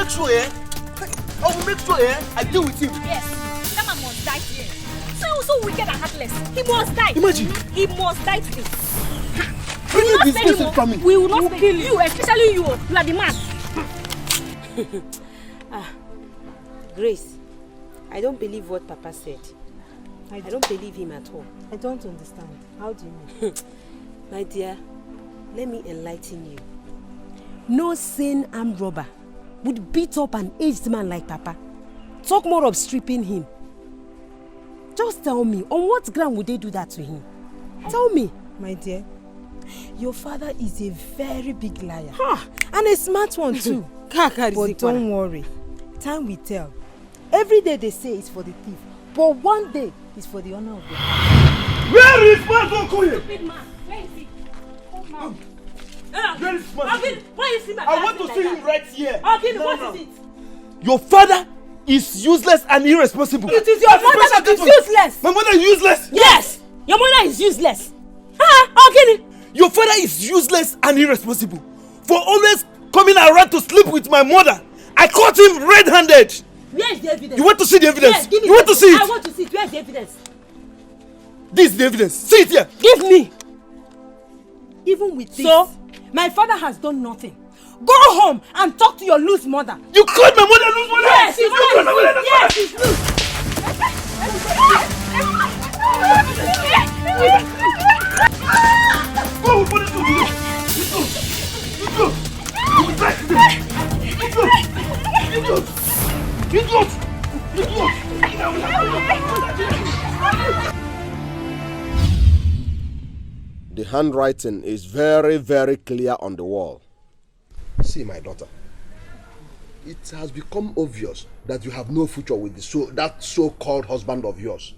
make sure, I will make sure, I deal with him. Yes, that man must die here. So wicked and heartless. He must die. Imagine. He must die today. We will not spare him from me. We will not kill you, especially you. You are the man. Grace, I don't believe what Papa said. I don't believe him at all. I don't understand. How do you mean? My dear, let me enlighten you. No sane armed robber would beat up an aged man like Papa. Talk more of stripping him. Just tell me, on what ground would they do that to him? Tell me. My dear, your father is a very big liar. Huh. And a smart one too. But don't worry. Time will tell. Every day they say it's for the thief. But one day it's for the honor of God. Where is my Okoye? Stupid man. Where is he? Oh, man. Where is my Why is he my I want to see him right here. Okay, what is it? Your father is useless and irresponsible. It is your mother that is useless. My mother is useless. Yes, your mother is useless. Okay. Your father is useless and irresponsible for always coming around to sleep with my mother. I caught him red-handed. Where is the evidence? You want to see the evidence? Yes, give me. You want to see it? I want to see it. Where is the evidence? This is the evidence. See it here. Give me. Even with this, So, my father has done nothing. Go home and talk to your loose mother. You called my mother loose mother? Yes, you called my mother loose mother? yes, she's loose. Go, what is going on? You go. You will back to them. You go. The handwriting is very, very clear on the wall. See, my daughter, it has become obvious that you have no future with that so-called husband of yours.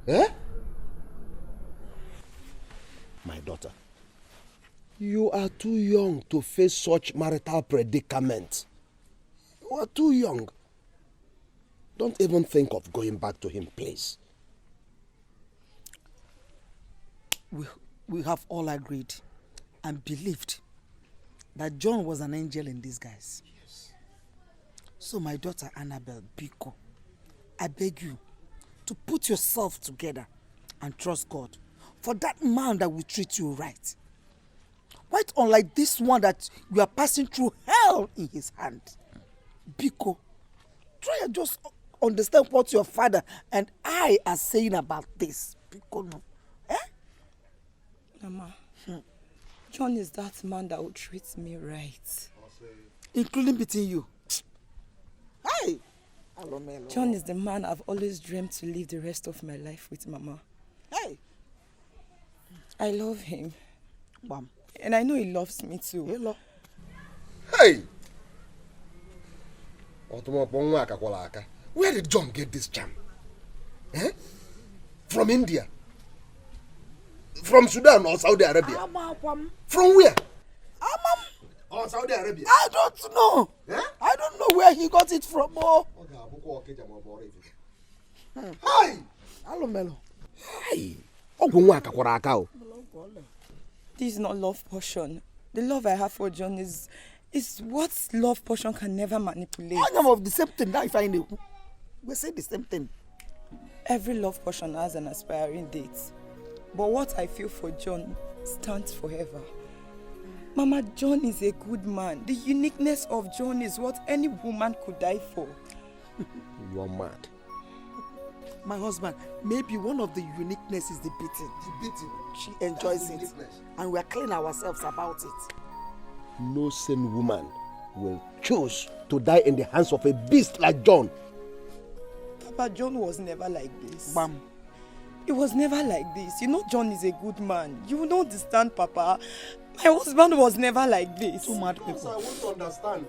Eh? My daughter, you are too young to face such marital predicament. You are too young. Don't even think of going back to him, please. We have all agreed and believed that John was an angel in disguise. Yes. So my daughter Annabelle Biko, I beg you to put yourself together and trust God for that man that will treat you right. Quite unlike this one that you are passing through hell in his hand. Biko, try and just understand what your father and I are saying about this. Biko, no. Eh? Mama, John is that man that will treat me right. Including beating you. Hey! John is the man I've always dreamed to live the rest of my life with, Mama. Hey! I love him. Bam. And I know he loves me too. Hello. Hey! Where did John get this charm? Eh? From India? From Sudan or Saudi Arabia? From where? Or Saudi Arabia? I don't know. Eh? I don't know where he got it from. Oh. Hi! Hello, Melo. Hi! This is not love potion. The love I have for John is what love potion can never manipulate. I am of the same thing. Now if I know, we say the same thing. Every love potion has an expiring date. But what I feel for John stands forever. Mama, John is a good man. The uniqueness of John is what any woman could die for. You are mad. My husband, maybe one of the uniqueness is the beating. The beating. She enjoys it. And we are cleaning ourselves about it. No sane woman will choose to die in the hands of a beast like John. Papa, John was never like this. Bam. It was never like this. You know John is a good man. You don't understand, Papa. My husband was never like this. Two mad people. Yes, I want to understand.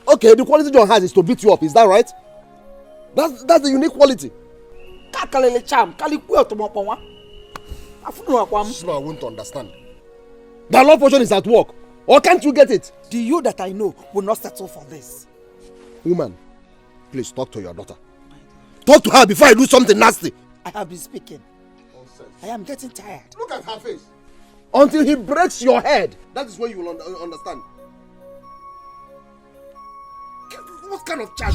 Okay, the quality John has is to beat you up, is that right? That's the unique quality. So I won't understand. The love potion is at work. Or can't you get it? The you that I know will not settle for this. Woman, please talk to your daughter. Talk to her before I do something nasty. I have been speaking. I am getting tired. Look at her face. Until he breaks your head. That is when you will understand. What kind of charge?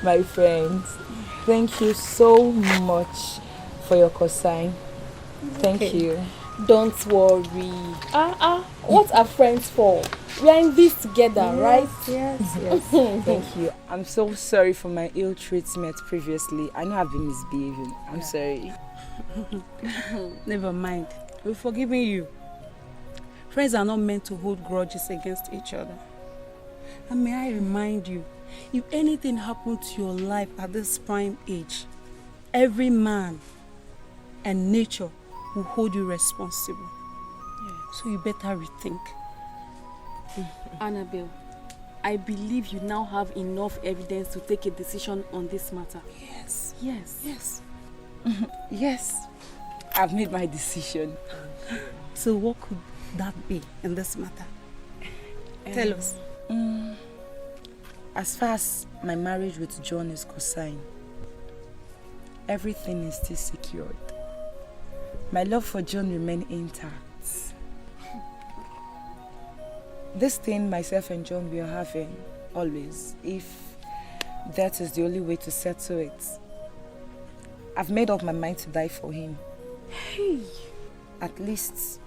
My friends, thank you so much for your consign. Thank you. Don't worry. What are friends for? We are in this together, right? Yes. Thank you. I'm so sorry for my ill treatment previously. I know I've been misbehaving. I'm sorry. Never mind. We're forgiving you. Friends are not meant to hold grudges against each other. And may I remind you, if anything happened to your life at this prime age, every man and nature will hold you responsible. So you better rethink. Annabelle, I believe you now have enough evidence to take a decision on this matter. Yes. Yes. I've made my decision. So what could that be in this matter? Tell us. As far as my marriage with John is concerned, everything is still secured. My love for John remains intact. This thing myself and John we are having always, if that is the only way to settle it, I've made up my mind to die for him. Hey! At least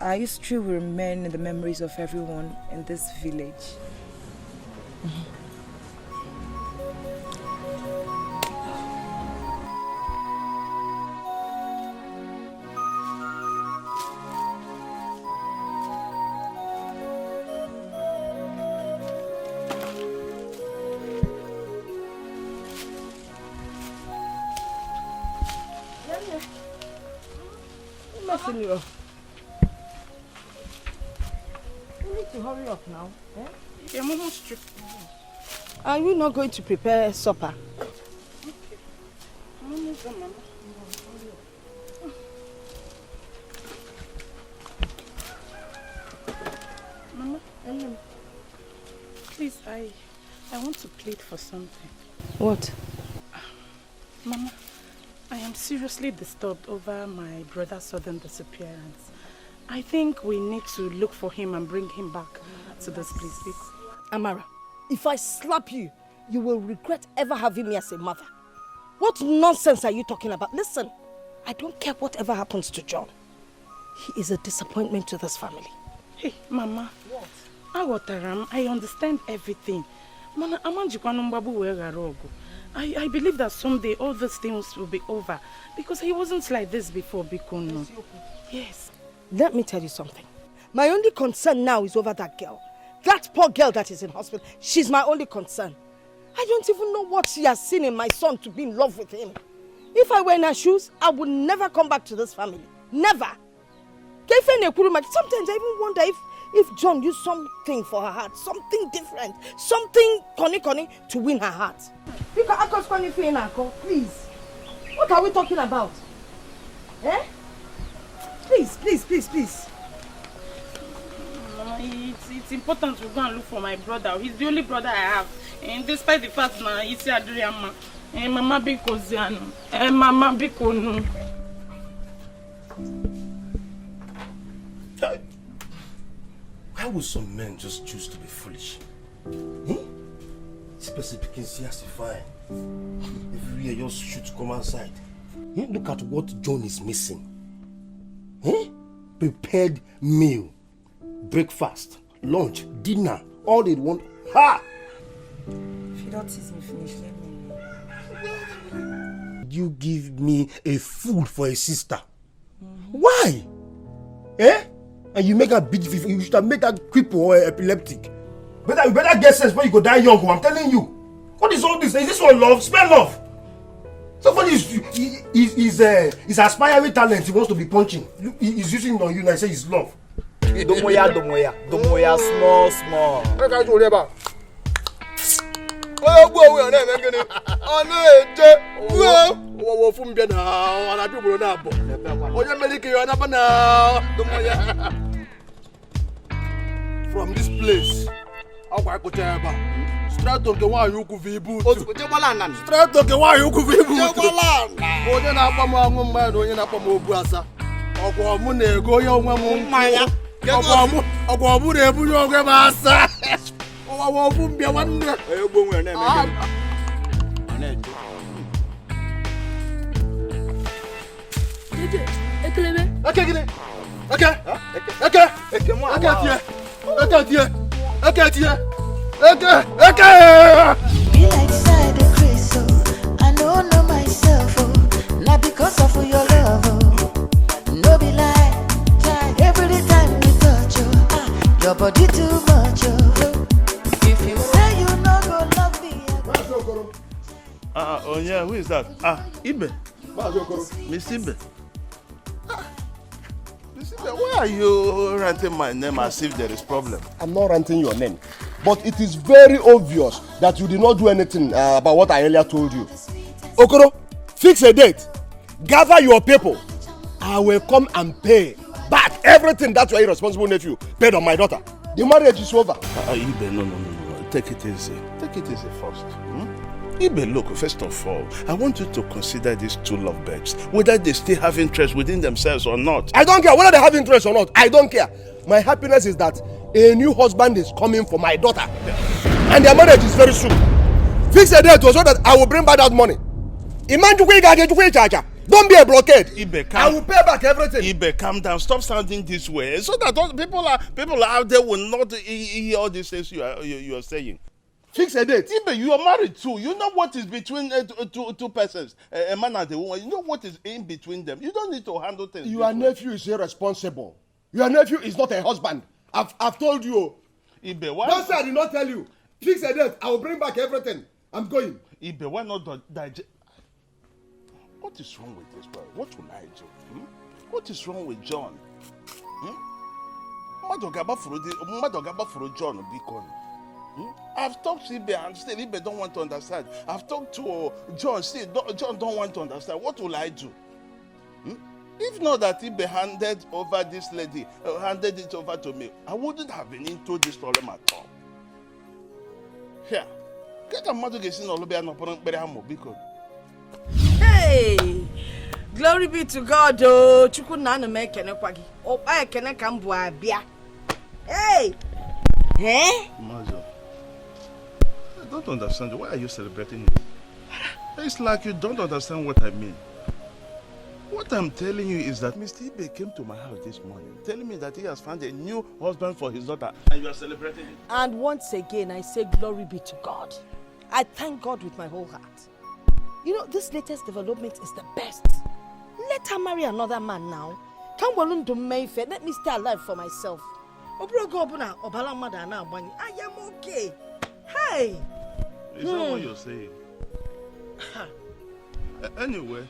our history will remain in the memories of everyone in this village. You need to hurry up now. Yeah, Mama, straight. Are you not going to prepare supper? Mama, please, I want to plead for something. What? Mama, I am seriously disturbed over my brother's sudden disappearance. I think we need to look for him and bring him back to this place. Amara, if I slap you, you will regret ever having me as a mother. What nonsense are you talking about? Listen, I don't care whatever happens to John. He is a disappointment to this family. Hey, Mama. What? I understand everything. Mama, I believe that someday all these things will be over. Because he wasn't like this before, Bikono. Yes. Let me tell you something. My only concern now is over that girl. That poor girl that is in hospital. She's my only concern. I don't even know what she has seen in my son to be in love with him. If I were in her shoes, I would never come back to this family. Never. Sometimes I even wonder if John used something for her heart. Something different. Something koni to win her heart. Please. What are we talking about? Eh? Please. It's important to go and look for my brother. He's the only brother I have. And despite the fact that he's Adriana, Mama Bikoziano, Mama Bikono. Why would some men just choose to be foolish? This person can see us fine. Every year just shoot come outside. Look at what John is missing. Prepared meal, breakfast, lunch, dinner, all they want. Ha! If you don't tease me finish, let me. You give me a food for a sister. Why? And you make her beautiful. You should have made her cripple or epileptic. You better get sense before you go die young. I'm telling you. What is all this? Is this one love? Spell love. Somebody is aspiring talent. He wants to be punching. He's using it on you and I say it's love. Domoya, small. What can you worry about? From this place, I go tell you. Straight to the one you could be able to. Straight to the one you could be able to. Oye na pa mo anwo mma do oye na pa mo obu asa. Ogwo mu na ego ye onwe mu mmanya. Ogwo mu na ebu yo ogwe ma asa. Oh, Bumbia one day. I know myself, not because of your love, no be lie. Every time we touch you, your body too much. If you say you no go love me, oh yeah, who is that? Ibe. Miss Ibe. Miss Ibe, why are you ranting my name as if there is problem? I'm not ranting your name, but it is very obvious that you did not do anything about what I earlier told you. Okoro, fix a date. Gather your people. I will come and pay back everything that your irresponsible nephew paid on my daughter. The marriage is over. Ibe, no. Take it easy. Take it easy first. Ibe, look, first of all, I want you to consider these two lovebirds, whether they still have interest within themselves or not. I don't care whether they have interest or not. I don't care. My happiness is that a new husband is coming for my daughter. And their marriage is very soon. Fix a date so that I will bring back that money. Don't be a blockade. Ibe, I will pay back everything. Ibe, calm down. Stop sounding this way, so that all people out there will not hear all these things you are saying. Fix a date. Ibe, you are married too. You know what is between two persons, a man and a woman. You know what is in between them. You don't need to handle things. Your nephew is irresponsible. Your nephew is not a husband. I've told you. Ibe, why? Don't say I did not tell you. Fix a date. I will bring back everything. I'm going. Ibe, why not digest? What is wrong with this boy? What will I do? What is wrong with John? John Bikon. I've talked to Ibe and still Ibe don't want to understand. I've talked to John, still John don't want to understand. What will I do? If not that Ibe handed over this lady, handed it over to me, I wouldn't have been into this problem at all. Here, get a mother getting all over and Bikon. Hey, glory be to God. Oh, Chukwu na na make ene kwagi. Opa ekene ka mbu abia. Hey, Mazo, I don't understand. Why are you celebrating it? It's like you don't understand what I mean. What I'm telling you is that Mr. Ibe came to my house this morning telling me that he has found a new husband for his daughter and you are celebrating it. and once again I say glory be to God. I thank God with my whole heart. You know, this latest development is the best. Let her marry another man now. Come on to Mayfair. Let me stay alive for myself. I am okay. Hey. Is that what you're saying? Anyway,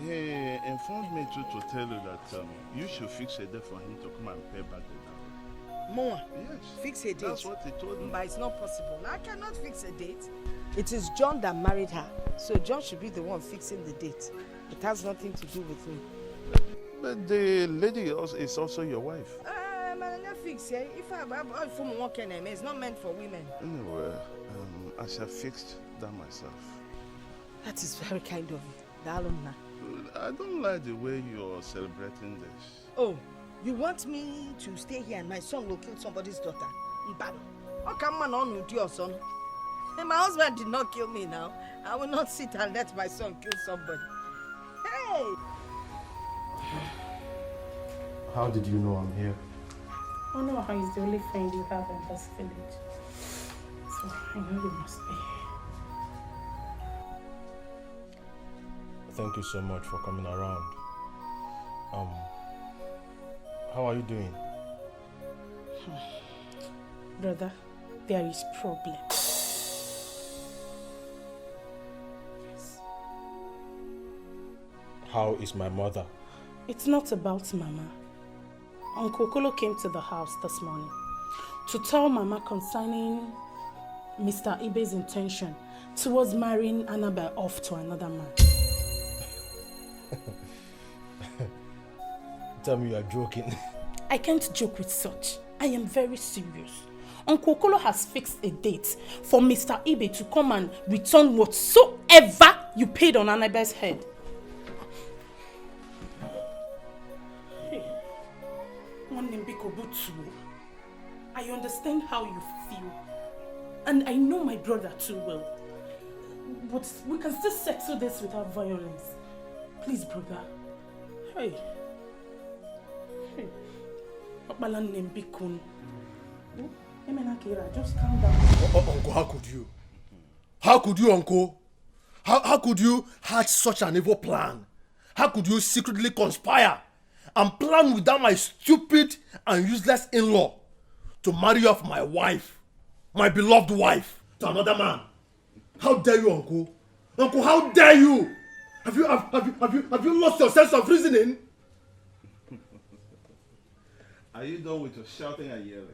he informed me to tell you that you should fix a date for him to come and pay back the dowry. Moa, yes. Fix a date. That's what he told me. But it's not possible. I cannot fix a date. It is John that married her. So John should be the one fixing the date. It has nothing to do with me. But the lady is also your wife. Fix it. If I'm from working, it's not meant for women. Anyway, I shall fix that myself. That is very kind of you. I don't like the way you're celebrating this. Oh, you want me to stay here and my son will kill somebody's daughter? How come man on with your son? And my husband did not kill me now. I will not sit and let my son kill somebody. Hey! How did you know I'm here? Oh no, he's the only friend you have in this village. So I know you must be. Thank you so much for coming around. How are you doing? Brother, there is problem. Yes. How is my mother? It's not about Mama. Uncle Kolo came to the house this morning to tell Mama concerning Mr. Ibe's intention towards marrying Annabelle off to another man. Tell me you are joking. I can't joke with such. I am very serious. Uncle Kolo has fixed a date for Mr. Ibe to come and return whatsoever you paid on Annabelle's head. I understand how you feel, And I know my brother too well. But we can still settle this without violence. Please, brother. Hey. Hey. Just calm down. Uncle, how could you? How could you, Uncle? How could you hatch such an evil plan? How could you secretly conspire and plan without my stupid and useless in-law to marry off my wife, my beloved wife, to another man? How dare you, Uncle? Uncle, how dare you? Have you lost your sense of reasoning? Are you done with your shouting and yelling?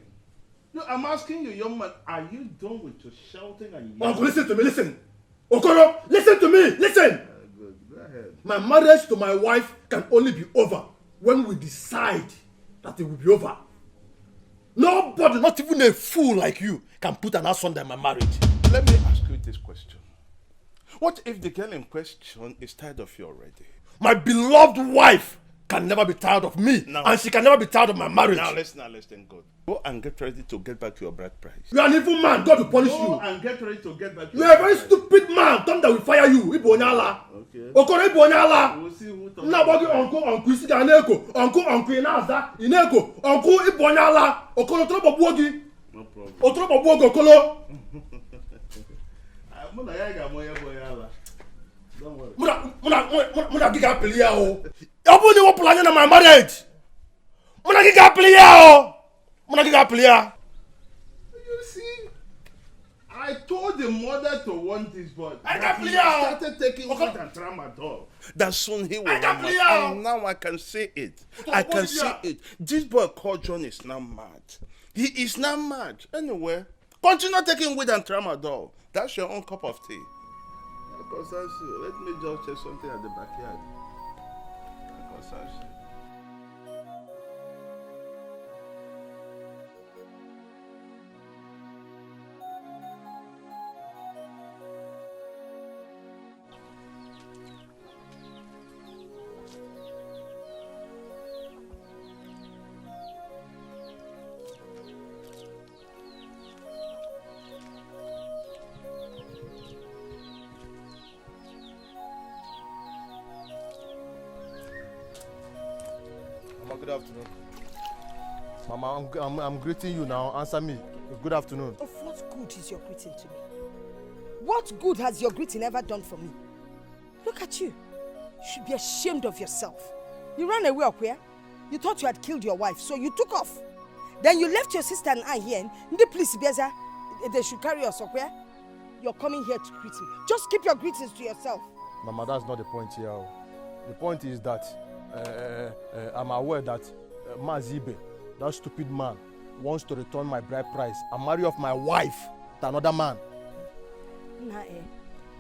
No, I'm asking you, young man, are you done with your shouting and yelling? Uncle, listen to me, listen. Okoro, listen to me, listen. Good, go ahead. My marriage to my wife can only be over when we decide that it will be over. Nobody, not even a fool like you, can put an ass under my marriage. Let me ask you this question. What if the girl in question is tired of you already? My beloved wife can never be tired of me, and she can never be tired of my marriage. Now listen, God. Go and get ready to get back your bride price. You are an evil man. God will punish you. Go and get ready to get back your bride price. You are a very stupid man. Thunder will fire you. Ibonyala. Okay. Okoro Ibonyala. We'll see who talks. Now, Uncle, Isi Ganeko. Uncle, Inaza. Ineko. Uncle Ibonyala. Okoro Trobo Buogi. No problem. Otrobo Buogo Okolo. Don't worry. Muna giga plia o. Obu ni wo plan na my marriage. Muna giga plia o. Muna giga plia. You see, I told the mother to want this boy. I He started taking food and tramadol. That soon he will run out. And now I can see it. I can see it. This boy called John is now mad. He is now mad. Anyway, continue taking weed and tramadol. That's your own cup of tea. Let me just check something at the backyard. Good afternoon. Mama, I'm greeting you now. Answer me. Good afternoon. Of what good is your greeting to me? What good has your greeting ever done for me? Look at you. You should be ashamed of yourself. You ran away up here. You thought you had killed your wife, so you took off. Then you left your sister and I here. And the police, they should carry us up here. You're coming here to greet me. Just keep your greetings to yourself. Mama, that's not the point here. The point is that I'm aware that Mazibe, that stupid man, wants to return my bride price and marry off my wife to another man.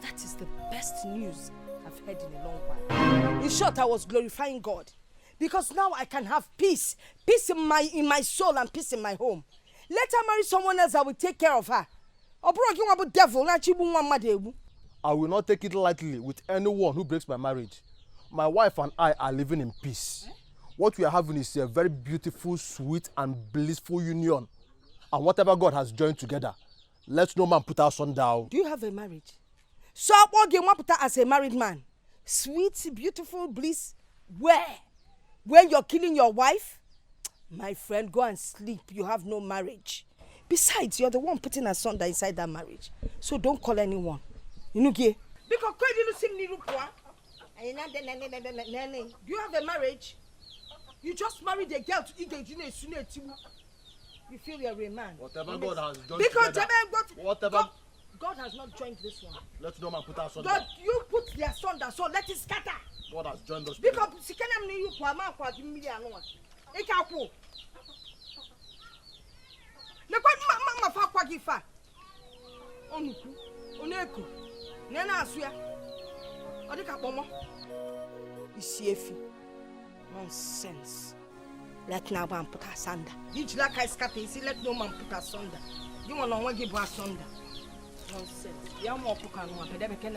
That is the best news I've heard in a long while. In short, I was glorifying God because now I can have peace. Peace in my soul and peace in my home. Let her marry someone else that will take care of her. I will not take it lightly with anyone who breaks my marriage. My wife and I are living in peace. What we are having is a very beautiful, sweet, and blissful union. And whatever God has joined together, let no man put us on down. Do you have a marriage? So what do you want to put as a married man? Sweet, beautiful bliss. Where? When you're killing your wife? My friend, go and sleep. You have no marriage. Besides, you're the one putting asunder inside that marriage. So don't call anyone. You know, gay. Because do you have a marriage? You just married a girl to eat a dinner. You feel you're a man. Whatever God has joined because together. God has not joined this one. Let no man put us on. God, you put the asunder, so let it scatter. God has joined us. Because you nonsense. Let no man put us under. Each like I scatter, let no man put us under. You want to give us under. Nonsense. You want to put us under. But can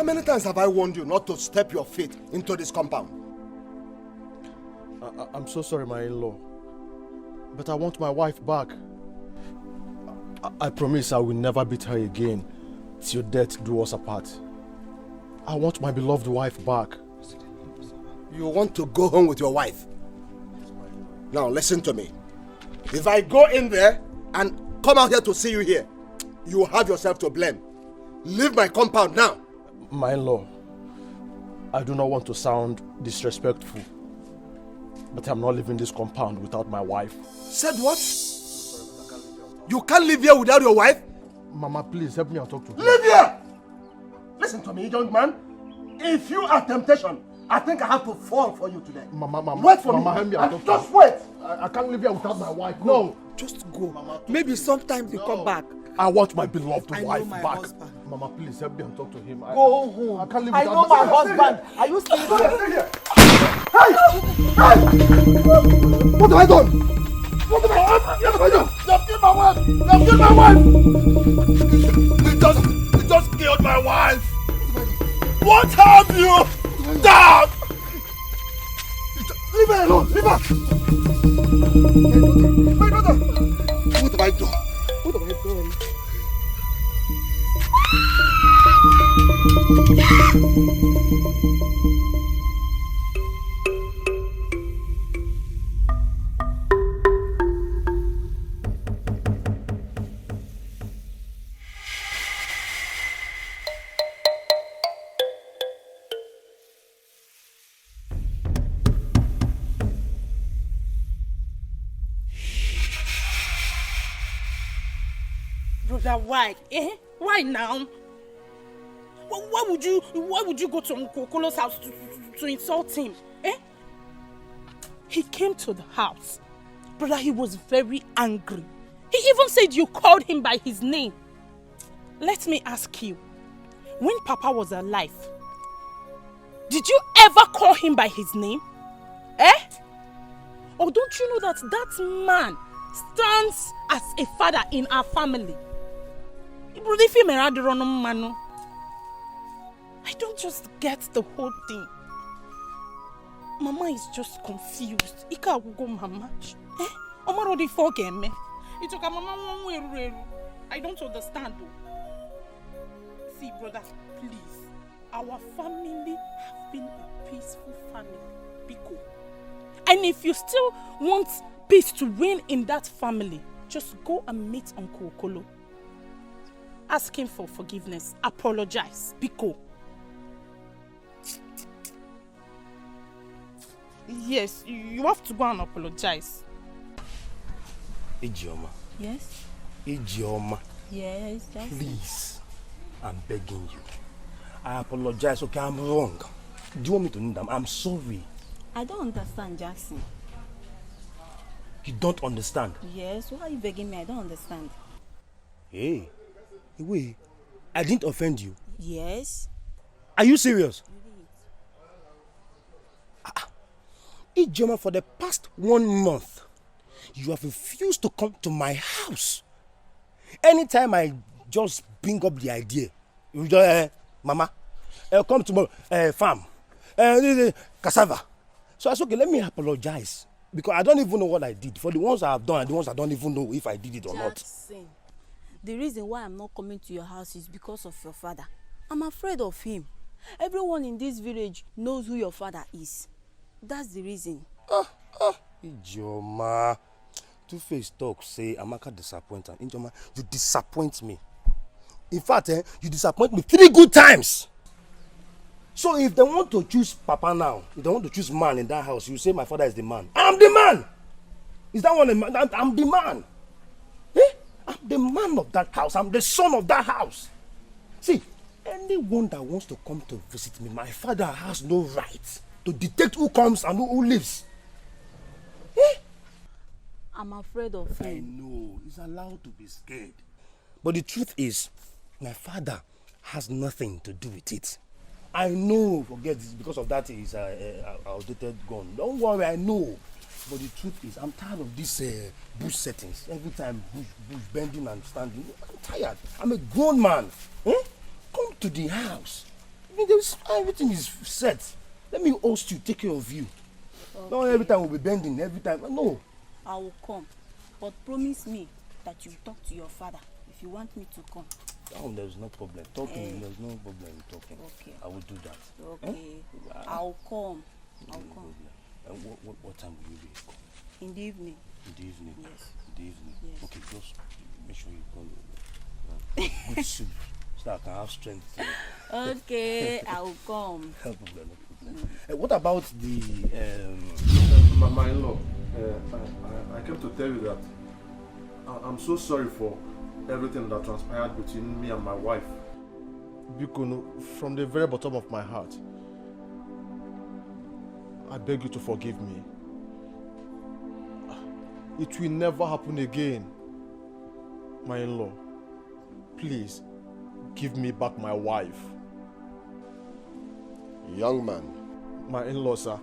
many times have I warned you not to step your feet into this compound? I'm so sorry, my in-law. But I want my wife back. I promise I will never beat her again till death do us apart. I want my beloved wife back. You want to go home with your wife? Now listen to me. If I go in there and come out here to see you here, you will have yourself to blame. Leave my compound now. My in-law, I do not want to sound disrespectful, but I'm not leaving this compound without my wife. Said what? You can't live here without your wife? Mama, please help me and talk to her. Live here! Listen to me, young man. If you are temptation, I think I have to fall for you today. Mama, wait for Mama, me. help me and talk to her. Just wait. I can't live here without my wife. No. Just go. Mama, maybe sometimes you come back. I want my beloved I wife know my back. husband. Mama, please help me and talk to him. Go home. I can't live I without know my husband. Are you still here? Hey! Hey! What have I done? What have I done? They've killed my wife! They've killed my wife! They just killed my wife! What have you done? Leave her alone! Leave her! My daughter! What have I done? What have I done? Brother, why? Why now? Why would you go to Uncle Okolo's house to insult him? He came to the house. Brother, he was very angry. He even said you called him by his name. Let me ask you, when Papa was alive, did you ever call him by his name? Or don't you know that man stands as a father in our family? I don't just get the whole thing. Mama is just confused. Ika go mama. Omaro di forget me. It took a mama one. I don't understand. See, brother, please. Our family have been a peaceful family. Biko. And if you still want peace to reign in that family, just go and meet Uncle Okolo. Ask him for forgiveness. Apologize. Biko. Yes, you have to go and apologize. Ijeoma. Yes? Ijeoma. Yes, Jackson. Please, I'm begging you. I apologize, okay, I'm wrong. Do you want me to kneel down? I'm sorry. I don't understand, Jackson. You don't understand? Yes, why are you begging me? I don't understand. Hey, wait, I didn't offend you. Yes. Are you serious? Ijeoma, for the past 1 month, you have refused to come to my house. Anytime I just bring up the idea, you just, Mama, come to my farm, cassava. So I said, okay, let me apologize. Because I don't even know what I did. For the ones I have done and the ones I don't even know if I did it or Jackson, not. The reason why I'm not coming to your house is because of your father. I'm afraid of him. Everyone in this village knows who your father is. That's the reason. Ijeoma, Two-Face talk say Amaka disappoint and Ijeoma, you disappoint me. In fact, you disappoint me 3 good times. So if they want to choose Papa now, if they want to choose man in that house, you say my father is the man. I'm the man. Is that one a man? I'm the man. I'm the man of that house. I'm the son of that house. See, anyone that wants to come to visit me, my father has no right to dictate who comes and who leaves. I'm afraid of him. I know. He's allowed to be scared. But the truth is, my father has nothing to do with it. I know, forget this, because of that is outdated gun. Don't worry, I know. But the truth is, I'm tired of these bush settings. Every time bush bending and standing. I'm tired. I'm a grown man. Come to the house. Everything is set. Let me host you, take care of you. Okay. Not every time we'll be bending, every time. No. I will come. But promise me that you talk to your father if you want me to come. Oh, there's no problem. Talking, there's no problem in talking. Okay. I will do that. Okay. I'll come. I'll come. What time will you be? In the evening. In the evening? Yes. In the evening? Yes. Okay, just make sure you call good soup so that I can have strength. Okay, I'll come. No problem, no problem. What about the... My in-law, I came to tell you that I'm so sorry for everything that transpired between me and my wife. Bikono, from the very bottom of my heart, I beg you to forgive me. It will never happen again. My in-law, please give me back my wife. Young man. My in-law, sir.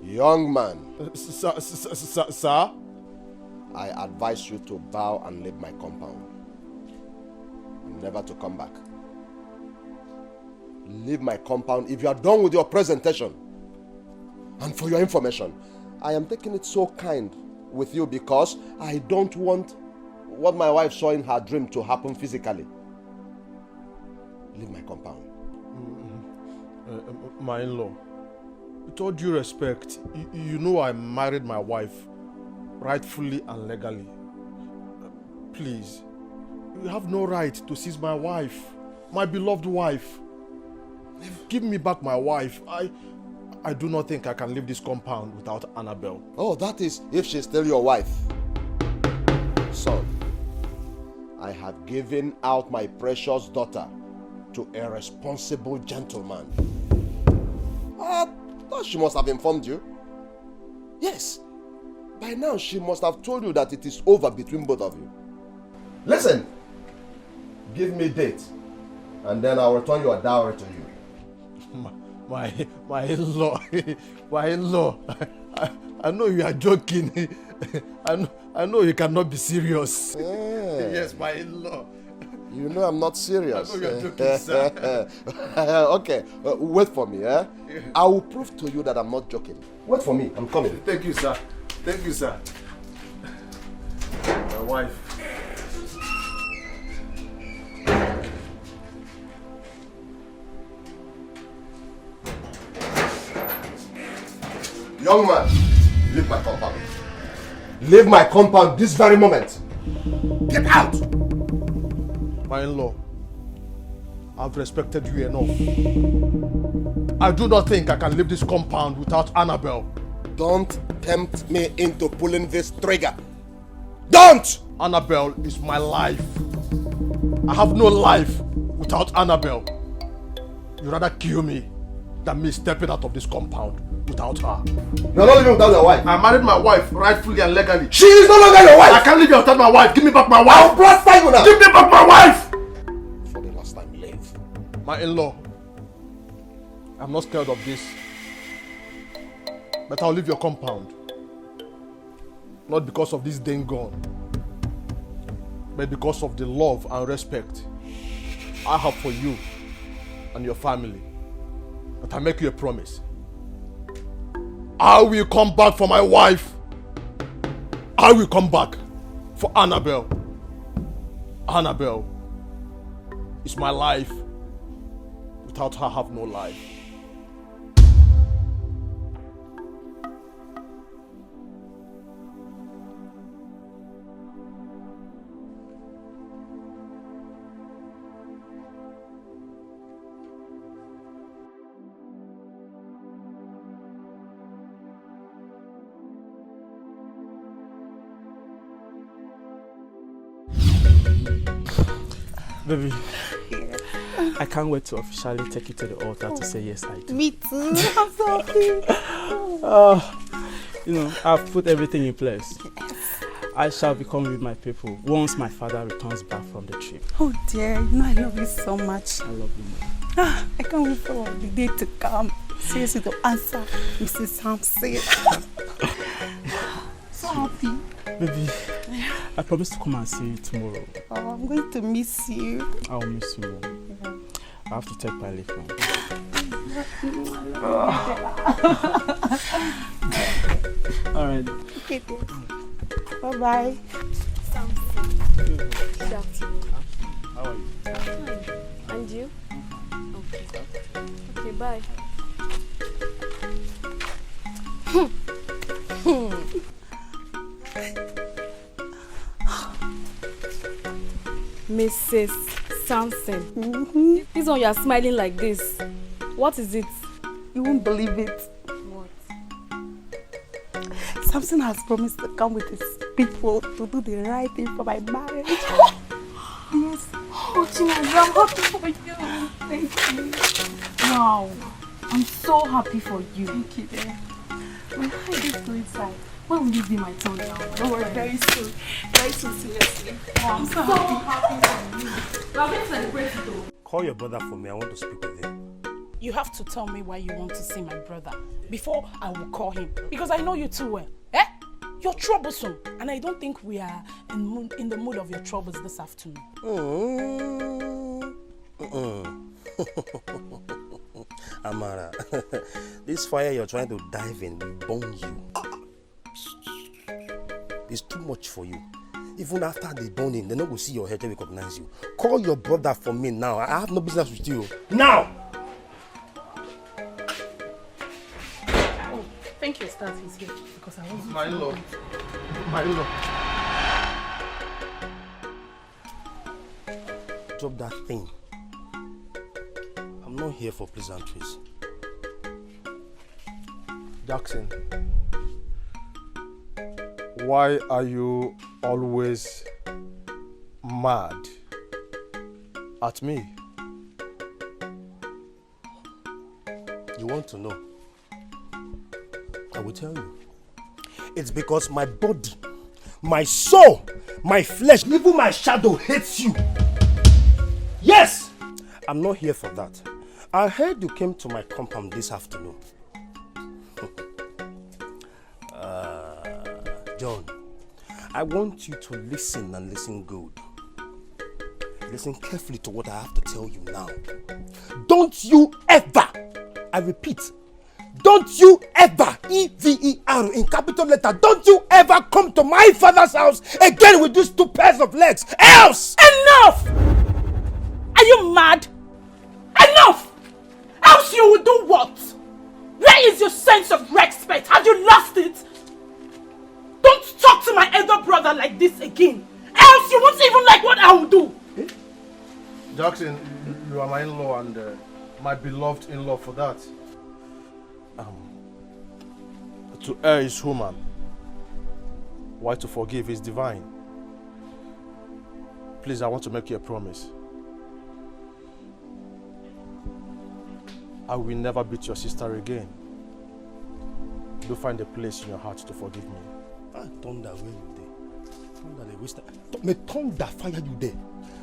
Young man. Sir? I advise you to bow and leave my compound. Never to come back. Leave my compound if you are done with your presentation. And for your information, I am taking it so kind with you because I don't want what my wife saw in her dream to happen physically. Leave my compound. My in-law, with all due respect, you know I married my wife rightfully and legally. Please, you have no right to seize my wife, my beloved wife. Give me back my wife. I do not think I can leave this compound without Annabelle. Oh, that is if she's still your wife. Son, I have given out my precious daughter to a responsible gentleman. I thought she must have informed you. Yes. By now, she must have told you that it is over between both of you. Listen. Give me a date, and then I'll return your dowry to you. My in-law, my in-law, I know you are joking. I know you cannot be serious. Yeah. Yes, my in-law. You know I'm not serious. I know you are joking, sir. Okay, wait for me. I will prove to you that I'm not joking. Wait for me, I'm coming. Thank you, sir. Thank you, sir. My wife. Young man, leave my compound. Leave my compound this very moment. Get out! My in-law, I've respected you enough. I do not think I can leave this compound without Annabelle. Don't tempt me into pulling this trigger. Don't! Annabelle is my life. I have no life without Annabelle. You rather kill me than me stepping out of this compound without her. You're not living without your wife. I married my wife rightfully and legally. She is no longer your wife. I can't leave you without my wife. Give me back my wife. I'll blast you now. Give me back my wife. For the last time, leave. My in-law, I'm not scared of this. But I'll leave your compound. Not because of this dang gun, but because of the love and respect I have for you and your family. But I make you a promise. I will come back for my wife. I will come back for Annabelle. Annabelle is my life. Without her, I have no life. Baby, I can't wait to officially take you to the altar to say yes, I do. Me too. I'm so happy. You know, I've put everything in place. I shall become with my people once my father returns back from the trip. Oh dear, you know I love you so much. I love you, Mom. I can't wait for the day to come. Seriously, to answer Mrs. Sampson. So happy. Baby, I promise to come and see you tomorrow. Oh, I'm going to miss you. I'll miss you, Mom. I have to take my leave now. All right. Okay, bye-bye. Good afternoon. How are you? And you? Okay. Okay, bye. Mrs. Samson. This one you are smiling like this. What is it? You won't believe it. What? Samson has promised to come with his people to do the right thing for my marriage. Yes. Oh, Chinaza, I'm happy for you. Thank you. Wow. I'm so happy for you. Thank you, dear. When I get to inside, when will you be my turn now? Don't worry, very soon. Very soon, seriously. Oh, I'm so happy for you. We are going to celebrate it though. Call your brother for me. I want to speak with him. You have to tell me why you want to see my brother before I will call him. Because I know you too well. Eh? You're troublesome. And I don't think we are in the mood of your troubles this afternoon. Amara, this fire you're trying to dive in will burn you. It's too much for you. Even after the burning, they're not going to see your head and recognize you. Call your brother for me now. I have no business with you. Now! Oh, thank you, Stas. He's here. Because I want My lord. My lord. Drop that thing. I'm not here for pleasantries. Jackson, why are you always mad at me? You want to know? I will tell you. It's because my body, my soul, my flesh, even my shadow hates you. Yes! I'm not here for that. I heard you came to my compound this afternoon. John, I want you to listen and listen good. Listen carefully to what I have to tell you now. Don't you ever, I repeat, don't you ever, E-V-E-R in capital letter, don't you ever come to my father's house again with these 2 pairs of legs. Else! Enough! Are you mad? Enough! Else you will do what? Where is your sense of respect? Have you lost it? Don't talk to my elder brother like this again. Else you won't even like what I will do. Eh? Jackson, you are my in-law and my beloved in-law for that. To err is human. Why to forgive is divine. Please, I want to make you a promise. I will never beat your sister again. Do find a place in your heart to forgive me. Thunder, where you there? Thunder, they waste. May thunder fire you there.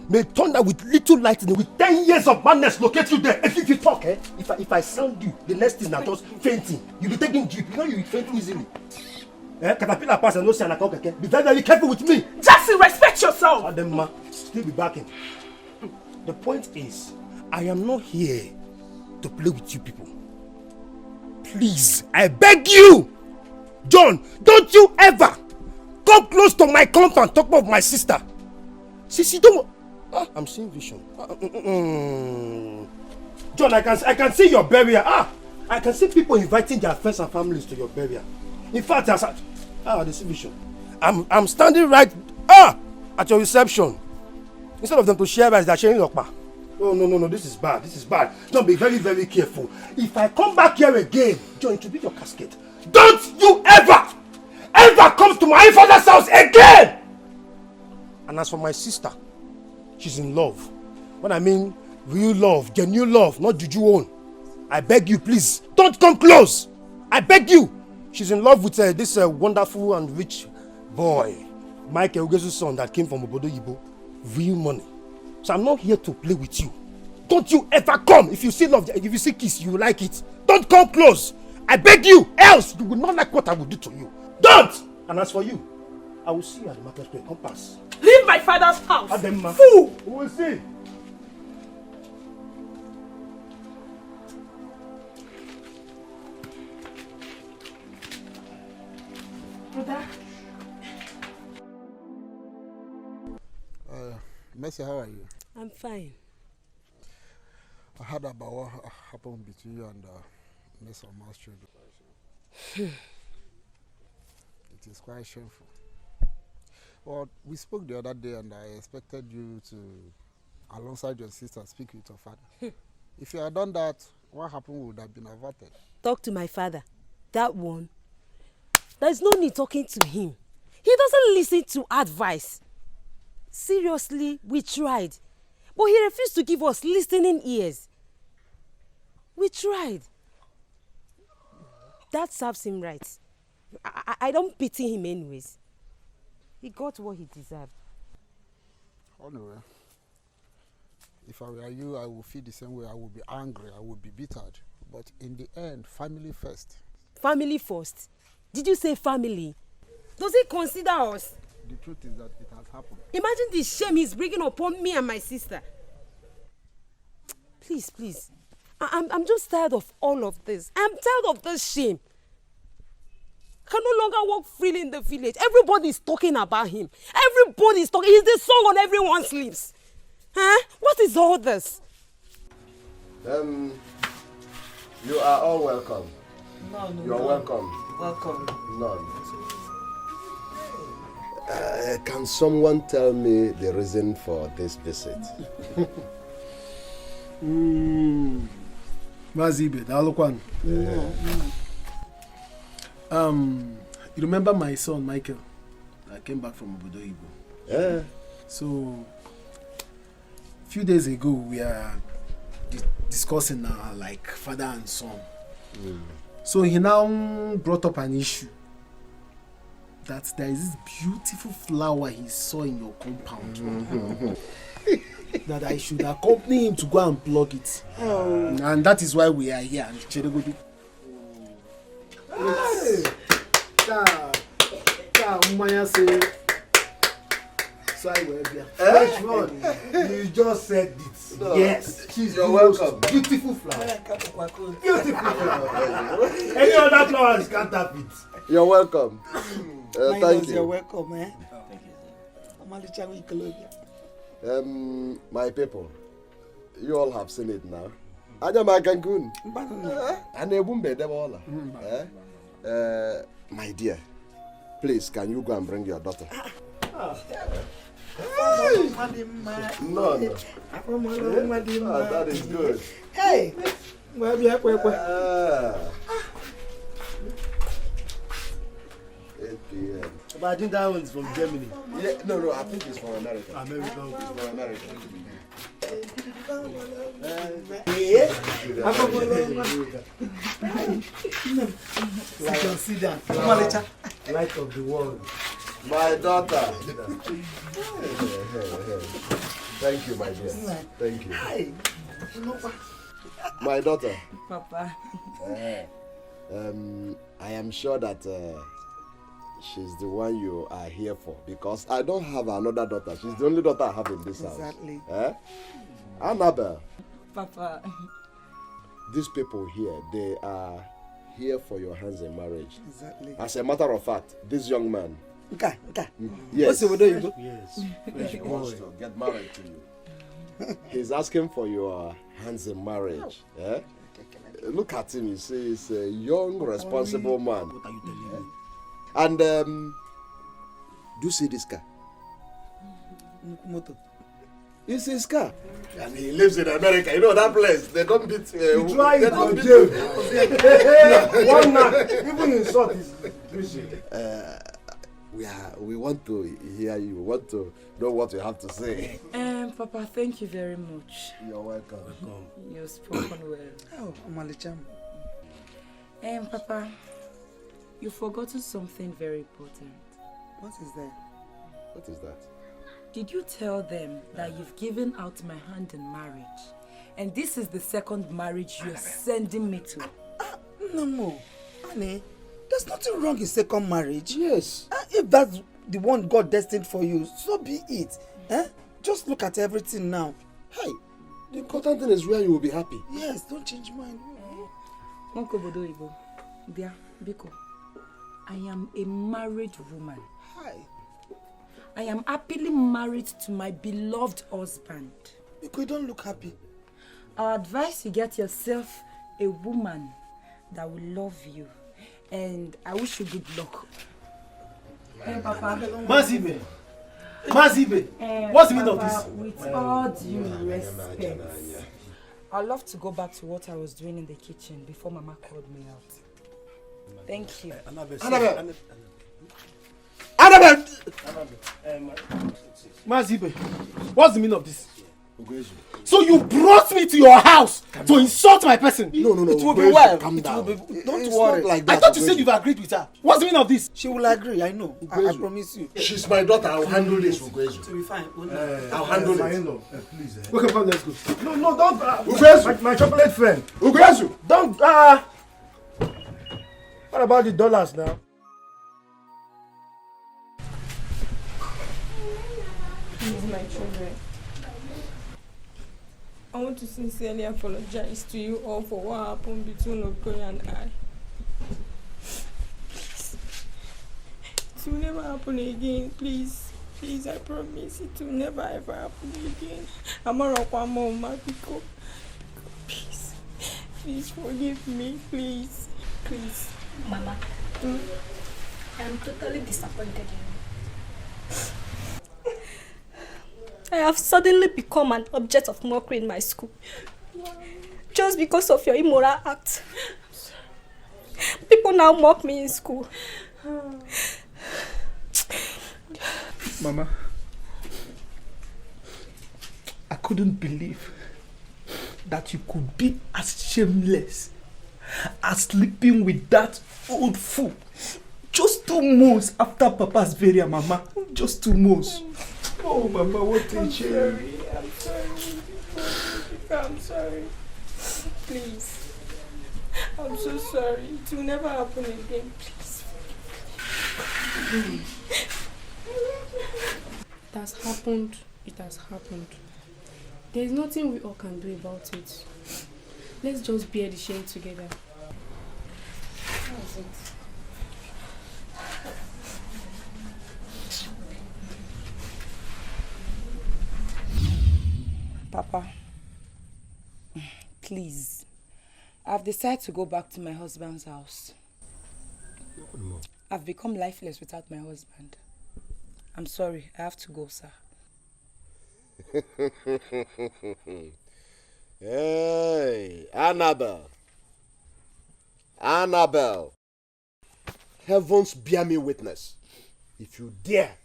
May thunder with little lightning, with 10 years of madness locate you there. If you talk, if I sound you, the next thing now just fainting. You'll be taking drip. You know you will faint easily. Caterpillar pass and no see an account. Be very, very careful with me. Jackson, respect yourself. Ademma, still be backing. The point is, I am not here to play with you people. Please, I beg you, John, don't you ever come close to my compound talk about my sister. See, don't. I'm seeing vision. John, I can see your burial. I can see people inviting their friends and families to your burial. In fact, the vision. I'm standing right at your reception. Instead of them to share rice, they're sharing lokpa. No, this is bad. This is bad. John, be very, very careful. If I come back here again, John, it will be your casket. Don't you ever come to my father's house again! And as for my sister, she's in love. When I mean real love, genuine love, not juju own. I beg you, please, don't come close. I beg you. She's in love with this wonderful and rich boy, Michael Ugezu's son that came from Obodo Yibo. Real money. So I'm not here to play with you. Don't you ever come. If you see love, if you see kiss, you will like it. Don't come close. I beg you, else you will not like what I will do to you. Don't! And as for you, I will see you at the market square. Come pass. Leave my father's house. Ademma. Fool! We will see. Brother. Mercy, how are you? I'm fine. I heard about what happened between you and Miss Malstream. It is quite shameful. Well, we spoke the other day and I expected you to, alongside your sister, speak with your father. If you had done that, what happened would have been averted. Talk to my father. That one. There's no need talking to him. He doesn't listen to advice. Seriously, we tried. But he refused to give us listening ears. We tried. That serves him right. I don't pity him anyways. He got what he deserved. Anyway, if I were you, I would feel the same way. I would be angry, I would be bittered. But in the end, family first. Family first? Did you say family? Does he consider us? The truth is that it has happened. Imagine the shame he's bringing upon me and my sister. Please, please. I'm just tired of all of this. I'm tired of this shame. I can no longer walk freely in the village. Everybody's talking about him. Everybody's talking. He's the song on everyone's lips. Huh? What is all this? You are all welcome. No, You're welcome. Welcome. None. Can someone tell me the reason for this visit? Mazibe, Dalokwan. You remember my son Michael? I came back from Obodo Igbo. Yeah. So, a few days ago, we are discussing like father and son. So he now brought up an issue that there is this beautiful flower he saw in your compound. That I should accompany him to go and pluck it. And that is why we are here. You just said it. No. Yes. She's your welcome. Beautiful flower. Beautiful flower. Any other flowers can't have it. You're welcome. Thank you. You're welcome, eh? My people, you all have seen it now. Anyama Cancun. My dear, please, can you go and bring your daughter? No. That is good. Hey! But I think that one is from Germany. Yeah, no, I think it's from America. America. It's from America. Consider light of the world. My daughter. Thank you, my dear. Thank you. My daughter. Papa. I am sure that she's the one you are here for, because I don't have another daughter. She's the only daughter I have in this house. Exactly. Annabelle. Papa. These people here, they are here for your hands in marriage. Exactly. As a matter of fact, this young man. Okay. Yes. Yes. He wants to get married to you. He's asking for your hands in marriage. Eh? Look at him, you see, he's a young, responsible man. What are you telling me? And do you see this car? It's his car. And he lives in America. You know that place. They don't beat. Try it on jail. One man, even in short, is we want to hear you. We want to know what you have to say. Papa, thank you very much. You're welcome. You've spoken well. Oh, Omalicham. Papa, you've forgotten something very important. What is that? What is that? Did you tell them that you've given out my hand in marriage? And this is the second marriage you're sending me to? No, honey. There's nothing wrong in second marriage. Yes. If that's the one God destined for you, so be it. Just look at everything now. Hey, the important thing is where you will be happy. Yes, don't change mind. Uncle Bodo Igbo, Bia, Biko. I am a married woman. Hi. I am happily married to my beloved husband. You don't look happy. I advise you get yourself a woman that will love you. And I wish you good luck. Hey, Papa. Mazibe. What's the meaning of this? With all due respect, I'd love to go back to what I was doing in the kitchen before Mama called me out. Thank you. Annabelle. Mazibe, what's the meaning of this? So you brought me to your house to insult my person? No. It will be well. Calm down. Don't worry. Like that, I thought you said you've agreed with her. What's the meaning of this? She will agree, I know. I promise you. She's my daughter. I'll handle this, Ugoezu. To be fine. I'll handle it. Please. Okay, fine, let's go. No, don't. Ugoezu. My chocolate friend. Ugoezu. Don't. What about the dollars now? Please, my children. I want to sincerely apologize to you all for what happened between Okoye and I. Please. It will never happen again, please. Please, I promise it will never ever happen again. Please. Please forgive me, please. Please. Mama, I am totally disappointed in you. I have suddenly become an object of mockery in my school. Just because of your immoral act. People now mock me in school. Mama, I couldn't believe that you could be as shameless as sleeping with that old fool. Just 2 months after Papa's burial, Mama. Just 2 months. Oh, Mama, what a shame. I'm sorry. Please. I'm so sorry. It will never happen again. Please. It has happened. It has happened. There is nothing we all can do about it. Let's just bear the shame together. That's it. Papa, please, I've decided to go back to my husband's house. I've become lifeless without my husband. I'm sorry, I have to go, sir. Hey, Annabelle. Heavens bear me witness. If you dare,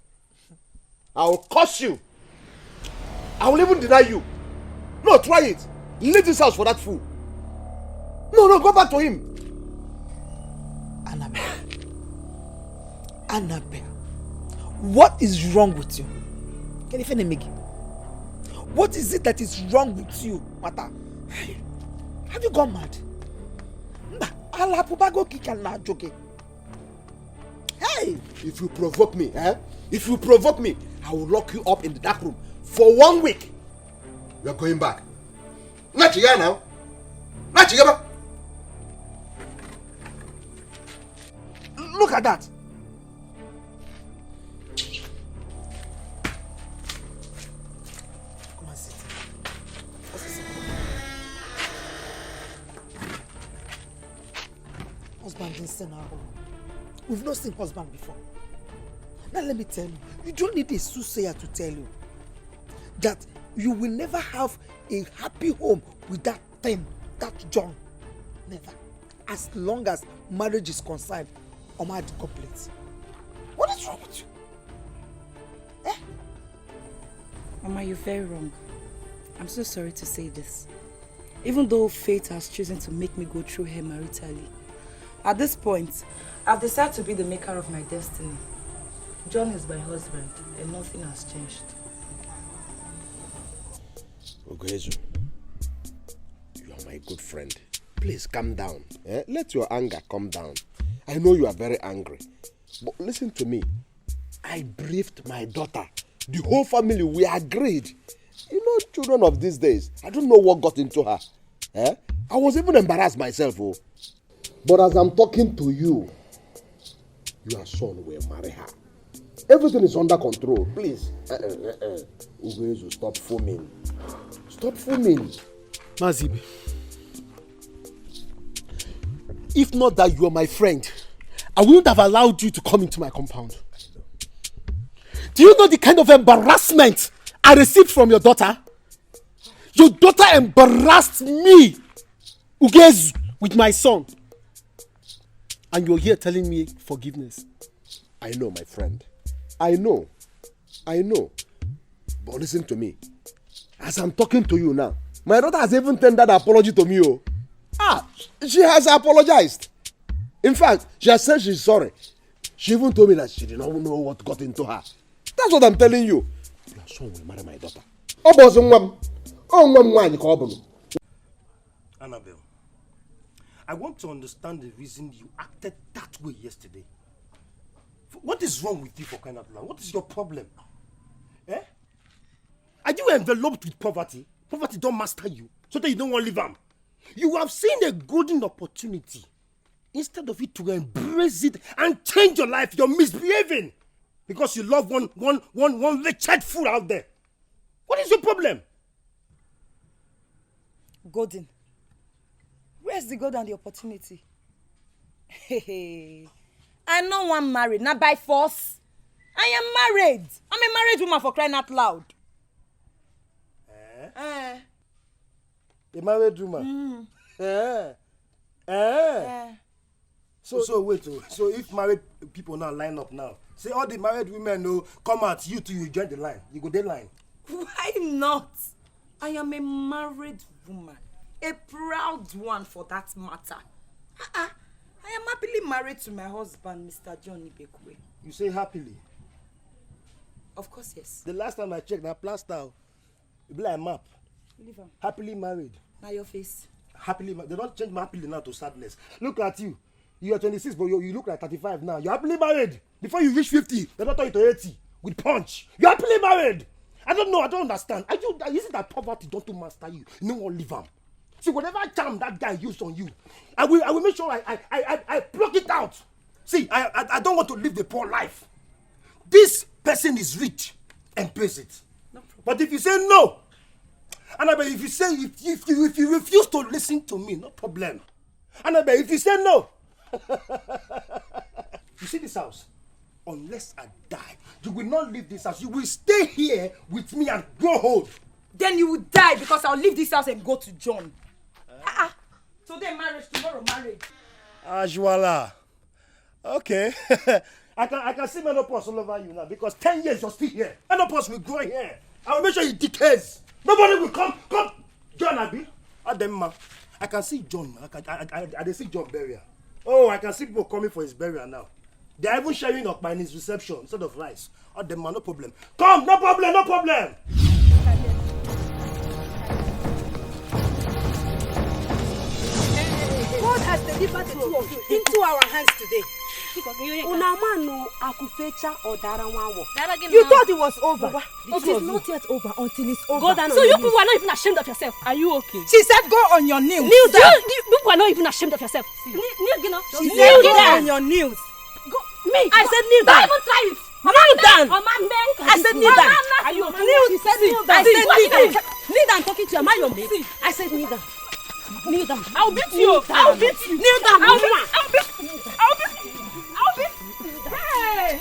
I will curse you. I will even deny you. No, try it. Leave this house for that fool. No, go back to him. Annabelle, what is wrong with you? What is it that is wrong with you, Mata? Have you gone mad? Hey! If you provoke me, I will lock you up in the dark room for 1 week. You are going back. Nachiga now. Nachiga. Look at that. Come and sit. Husband didn't send our home. We've not seen husband before. Now let me tell you, you don't need a soothsayer to tell you that you will never have a happy home with that thing, that John. Never. As long as marriage is concerned, Oma the complete. What is wrong with you? Mama, you're very wrong. I'm so sorry to say this. Even though fate has chosen to make me go through her maritally, at this point, I've decided to be the maker of my destiny. John is my husband, and nothing has changed. Ogoezu, you are my good friend. Please calm down. Let your anger come down. I know you are very angry. But listen to me. I briefed my daughter. The whole family, we agreed. You know, children of these days, I don't know what got into her. I was even embarrassed myself. But as I'm talking to you, your son will marry her. Everything is under control. Please. Ugoezu, stop foaming. Stop foaming. Mazibi, if not that you are my friend, I wouldn't have allowed you to come into my compound. Do you know the kind of embarrassment I received from your daughter? Your daughter embarrassed me, Ugoezu, with my son. And you're here telling me forgiveness. I know, my friend. I know. But listen to me. As I'm talking to you now, my daughter has even tendered an apology to me. She has apologized. In fact, she has said she's sorry. She even told me that she did not know what got into her. That's what I'm telling you. Your son will marry my daughter. Annabelle, I want to understand the reason you acted that way yesterday. What is wrong with you, for crying out loud? What is your problem? Eh? Are you enveloped with poverty? Poverty don't master you, so that you don't want to live on. You have seen a golden opportunity. Instead of it to embrace it and change your life, you're misbehaving. Because you love one wretched fool out there. What is your problem? Golden. Where's the gold and the opportunity? Hey, I no one married, not by force. I am married. I'm a married woman, for crying out loud. A married woman? So wait, so if married people now line up now, say all the married women know come out, you two, you join the line. You go the line. Why not? I am a married woman. A proud one for that matter. I am happily married to my husband, Mr. John Ibekwe. You say happily? Of course, yes. The last time I checked, na plaster. You be like map. Leave am. Happily married. Now your face. Happily married. They don't change my happily now to sadness. Look at you. You are 26, but you look like 35 now. You're happily married. Before you reach 50, they don't turn you to 80 with punch. You're happily married. I don't know. I don't understand. Is it that poverty don't master you? No one live am. See, whatever charm that guy used on you, I will make sure I pluck it out. See, I don't want to live the poor life. This person is rich, embrace it. No problem. But if you say no, and if you say if you refuse to listen to me, no problem. And if you say no, you see this house, unless I die, you will not leave this house. You will stay here with me and grow old. Then you will die because I'll leave this house and go to John. Today marriage, tomorrow marriage. Ajwala. Okay. I can see menopause all over you now because 10 years you're still here. Menopause will grow here. I will make sure it decays. Nobody will come. John Abi. Ademma. I can see John. I see John burial. Oh, I can see people coming for his burial now. They are even sharing up by his reception instead of rice. Ademma, no problem. Come, no problem. God has delivered the two of you into our hands today. Unamano akufecha odara wanwo. You thought it was over. It is not yet over until it's over. So you people are not even ashamed of yourself. Are you okay? She said go on your knees. Kneel down. You people are not even ashamed of yourself. Kneel, she said go on your knees. Me. I said kneel down. Don't even try it. Kneel down. I said kneel down. Are you okay? She said kneel down. I said kneel down. Kneel down talking to your man, your mate. I said kneel down. Kneel down. I'll beat you. I'll beat you. Kneel down. I'll beat you. Hey.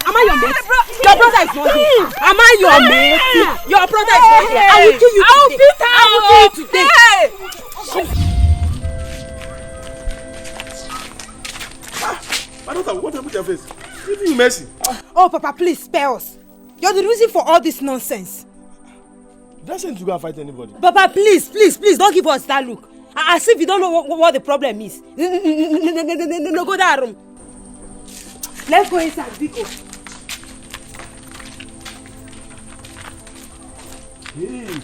Am I your mate? Your brother is not here. Am I your mate? Your brother is not here. I will kill you today. I will kill you today. My daughter, what happened to your face? Give you mercy. Oh, Papa, please spare us. You're the reason for all this nonsense. Did I send you to go and fight anybody? Papa, please, don't give us that look. As if you don't know what the problem is. No, go that room. Let's go inside, Dikeh. Hey.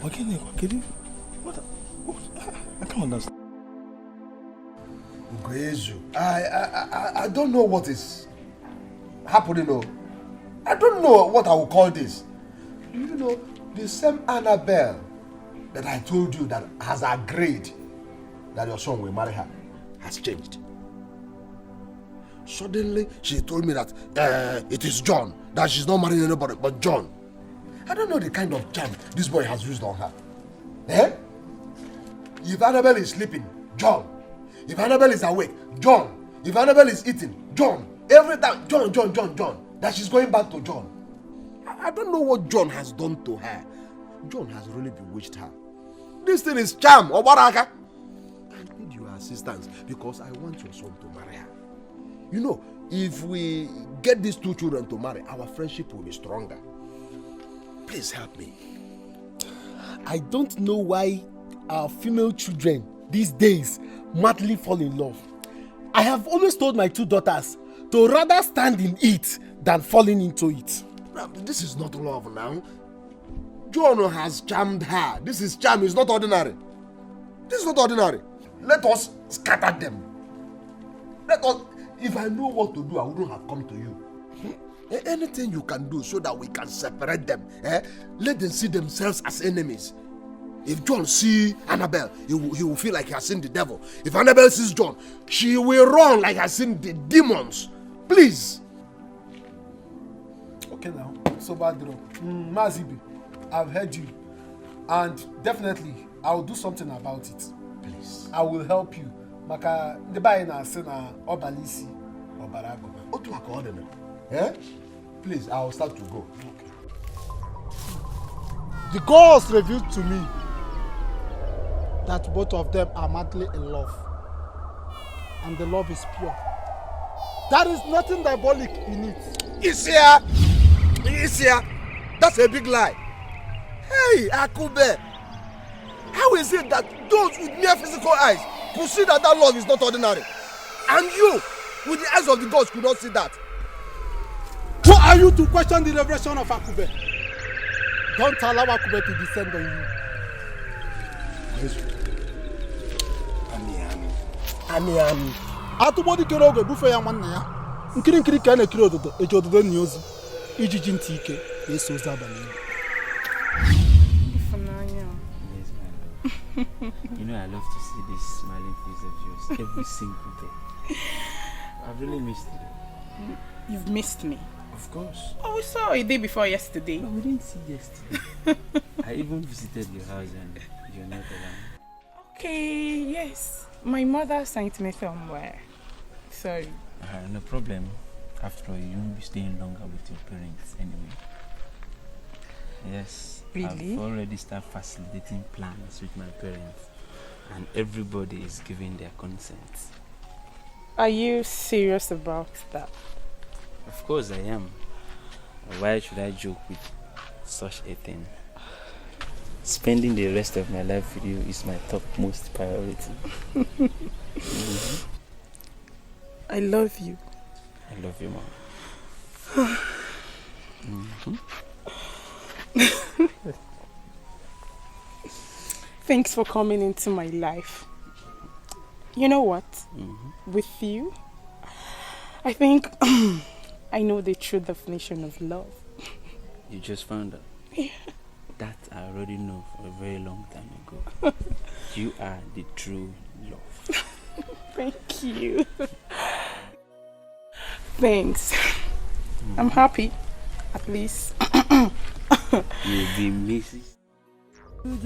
What? I can't understand. Ugoezu, I don't know what is happening. No, I don't know what I will call this. You know, the same Annabelle that I told you that has agreed that your son will marry her has changed. Suddenly, she told me that it is John, that she's not marrying anybody but John. I don't know the kind of charm this boy has used on her. If Annabelle is sleeping, John. If Annabelle is awake, John. If Annabelle is eating, John. Every time, John. That she's going back to John. I don't know what John has done to her. John has really bewitched her. This thing is charm, Obaraka. I need your assistance because I want your son to marry her. You know, if we get these two children to marry, our friendship will be stronger. Please help me. I don't know why our female children these days madly fall in love. I have always told my two daughters to rather stand in it than falling into it. This is not love now. John has charmed her. This is charm, it's not ordinary. This is not ordinary. Let us scatter them. If I know what to do, I wouldn't have come to you. Anything you can do so that we can separate them. Let them see themselves as enemies. If John sees Annabelle, he will feel like he has seen the devil. If Annabelle sees John, she will run like he has seen the demons. Please. Okay now, so bad drop. Mazibi, I've heard you. And definitely, I will do something about it. Please. I will help you. Maka, the buy na sena obalisi obarago. Otu according. Please, I will start to go. The gods revealed to me that both of them are madly in love. And the love is pure. There is nothing diabolic in it. It's here. That's a big lie. Hey, Akube. How is it that those with mere physical eyes could see that love is not ordinary? And you, with the eyes of the gods, could not see that? Who are you to question the revelation of Akube? Don't allow Akube to descend on you. Ami. Atụbọdị kere oge bufe ya nwanne ya. Nkiri ka a na-ekiri ododo eji ododo nyi ozu. Ijiji ntị ike na-eso ozi abalị ilu. You know I love to see this smiling face of yours every single day. I've really missed you. You've missed me? Of course. Oh, we saw a day before yesterday. No, we didn't see yesterday. I even visited your house and you're not around. Okay, yes. My mother sent me somewhere. Sorry. No problem. After all, you won't be staying longer with your parents anyway. Yes. Really? I've already started facilitating plans with my parents. And everybody is giving their consent. Are you serious about that? Of course I am. Why should I joke with such a thing? Spending the rest of my life with you is my topmost priority. I love you. I love you, Mom. Thanks for coming into my life. You know what? With you, I think I know the true definition of love. You just found out? Yeah. That I already know for a very long time ago. You are the true love. Thank you. Thanks. I'm happy, at least. You'll be Mrs. Is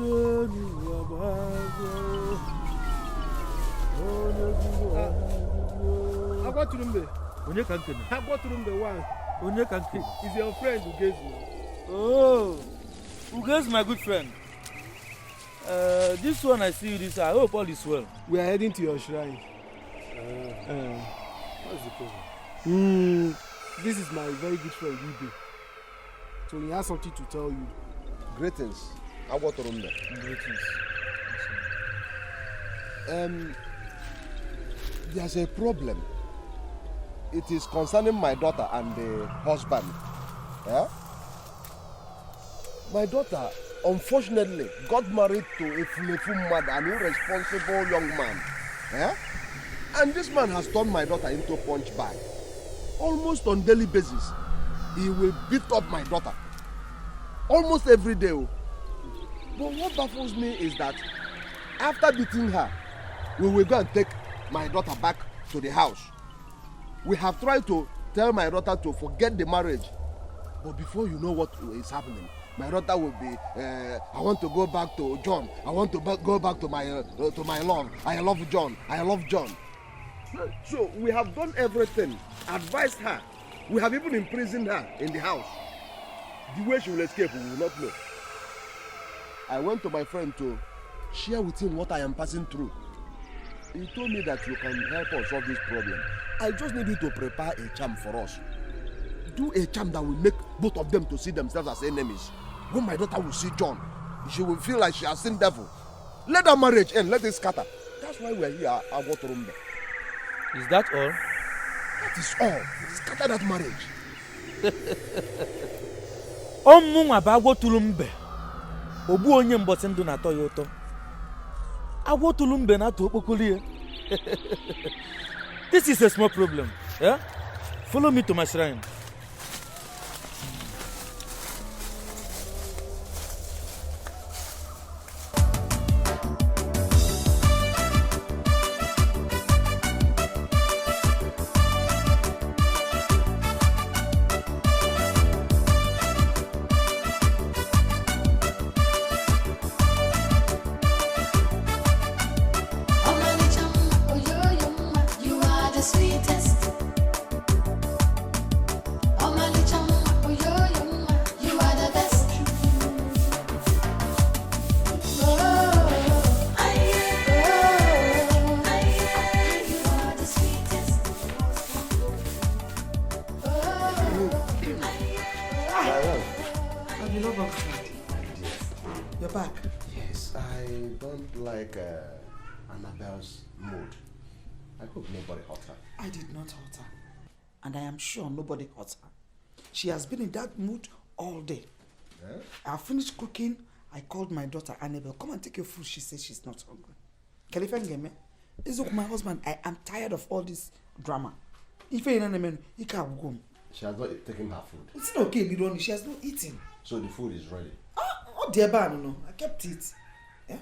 your friend Ugezu? Oh, Ugezu, my good friend. This one I see you this. I hope all is well. We are heading to your shrine. What's the problem? This is my very good friend Ibe. So he has something to tell you. Greetings. Greetings. There's a problem. It is concerning my daughter and the husband. Yeah? My daughter, unfortunately, got married to a fool mad and irresponsible young man. Yeah? And this man has turned my daughter into a punch bag. Almost on daily basis, he will beat up my daughter. Almost every day. But what baffles me is that after beating her, we will go and take my daughter back to the house. We have tried to tell my daughter to forget the marriage. But before you know what is happening, my daughter will be, I want to go back to John. I want to go back to my love. I love John. I love John. So we have done everything, advised her. We have even imprisoned her in the house. The way she will escape, we will not know. I went to my friend to share with him what I am passing through. He told me that you can help us solve this problem. I just need you to prepare a charm for us. Do a charm that will make both of them to see themselves as enemies. When my daughter will see John, she will feel like she has seen devil. Let that marriage end, let it scatter. That's why we are here at Waterumbe. Is that all? That is all. Scatter that marriage. Ọmụnwa bụ agwọtụrụ mbe. Ogbu onye mbọsị ndụ na-atọ ya ụtọ. Agwọtụrụ mbe na-atụ okpokolo ya. This is a small problem. Yeah? Follow me to my shrine. You're back. Yes, I don't like Annabelle's mood. I hope nobody hurt her. I did not hurt her. And I am sure nobody hurt her. She has been in that mood all day. Yeah? I finished cooking. I called my daughter Annabelle. Come and take your food. She says she's not hungry. Kalifan it's my husband. I am tired of all this drama. If you can't go. She has not taken her food. It's not okay, Lironi. She has not eaten. So the food is ready. Oh dear, no. I kept it. Yeah?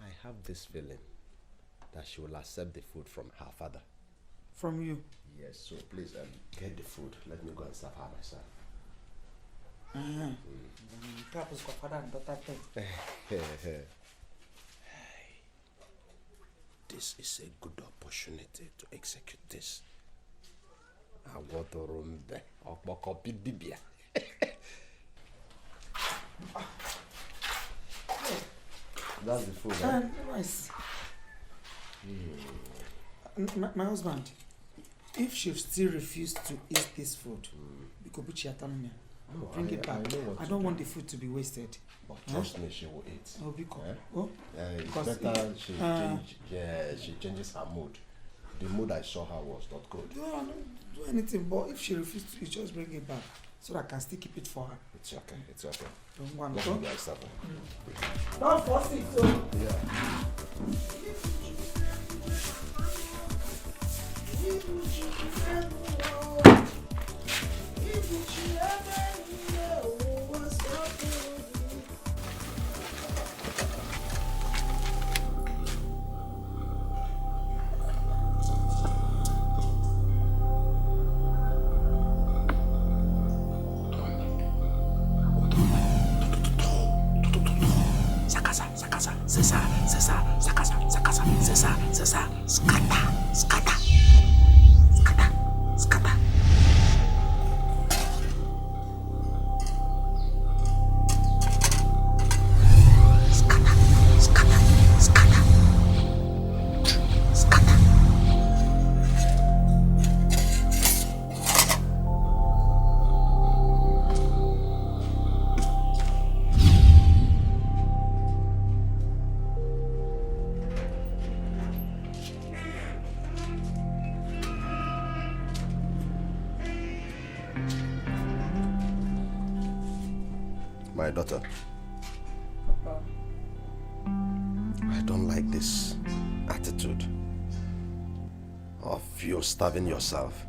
I have this feeling that she will accept the food from her father. From you? Yes, so please get the food. Let me go and serve her myself. Perhaps got father and daughter thing. This is a good opportunity to execute this. I want to run there. That's the food, right? Nice. My husband, if she still refused to eat this food, because bring it back. I don't want the food to be wasted. But trust me, she will eat. Oh, because it's better she changes her mood. The mood I saw her was not good. No, I don't do anything. But if she refuses to eat, just bring it back so that I can still keep it for her. It's okay. It's okay. Don't want to. Don't force it, though. Yeah. My daughter, I don't like this attitude of you starving yourself.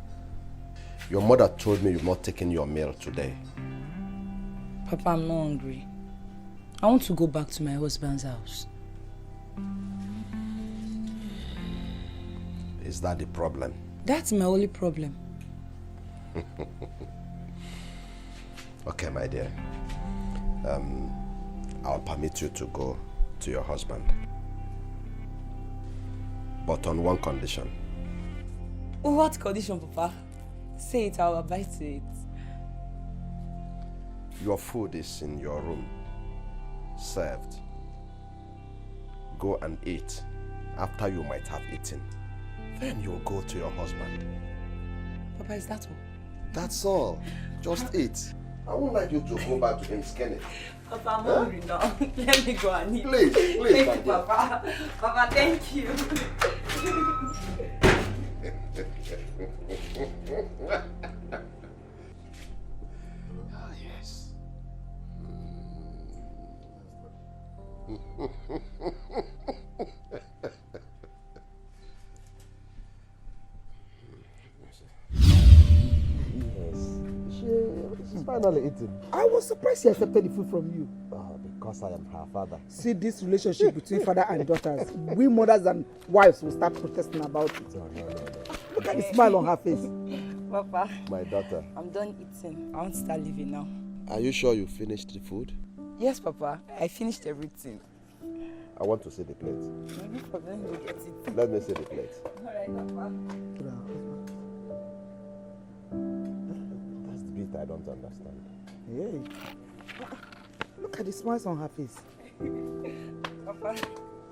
Your mother told me you've not taken your meal today. Papa, I'm not hungry. I want to go back to my husband's house. Is that the problem? That's my only problem. Okay, my dear. I'll permit you to go to your husband. But on one condition. What condition, Papa? Say it, I'll abide to it. Your food is in your room, served. Go and eat. After you might have eaten, then you'll go to your husband. Papa, is that all? That's all. Just eat. I won't like you to go back to him skinny. Papa, I'm hungry now. Let me go and eat. Please, Thank my you, dear. Papa. Papa, thank you. Ah, yes. She's finally eating. I was surprised she accepted the food from you. Because I am her father. See, this relationship between father and daughters, we mothers and wives will start protesting about it. No. Look at the smile on her face. Papa, My daughter, I'm done eating. I want to start living now. are you sure you finished the food? Yes, Papa. I finished everything. I want to see the plate. No problem. We'll get it. Let me see the plate. Alright, Papa. That's the bit I don't understand. Hey. Look at the smiles on her face. Papa,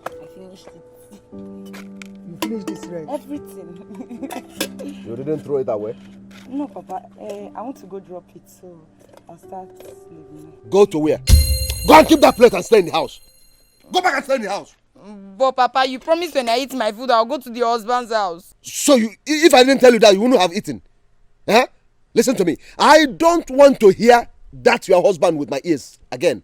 I finished it. You finished this right? Everything. You didn't throw it away? No, Papa. I want to go drop it, so I'll start living. Go to where? Go and keep that plate and stay in the house. Go back and stay in the house. But Papa, you promised when I eat my food, I'll go to the husband's house. So if I didn't tell you that, you wouldn't have eaten. Huh? Listen to me. I don't want to hear that your husband with my ears again.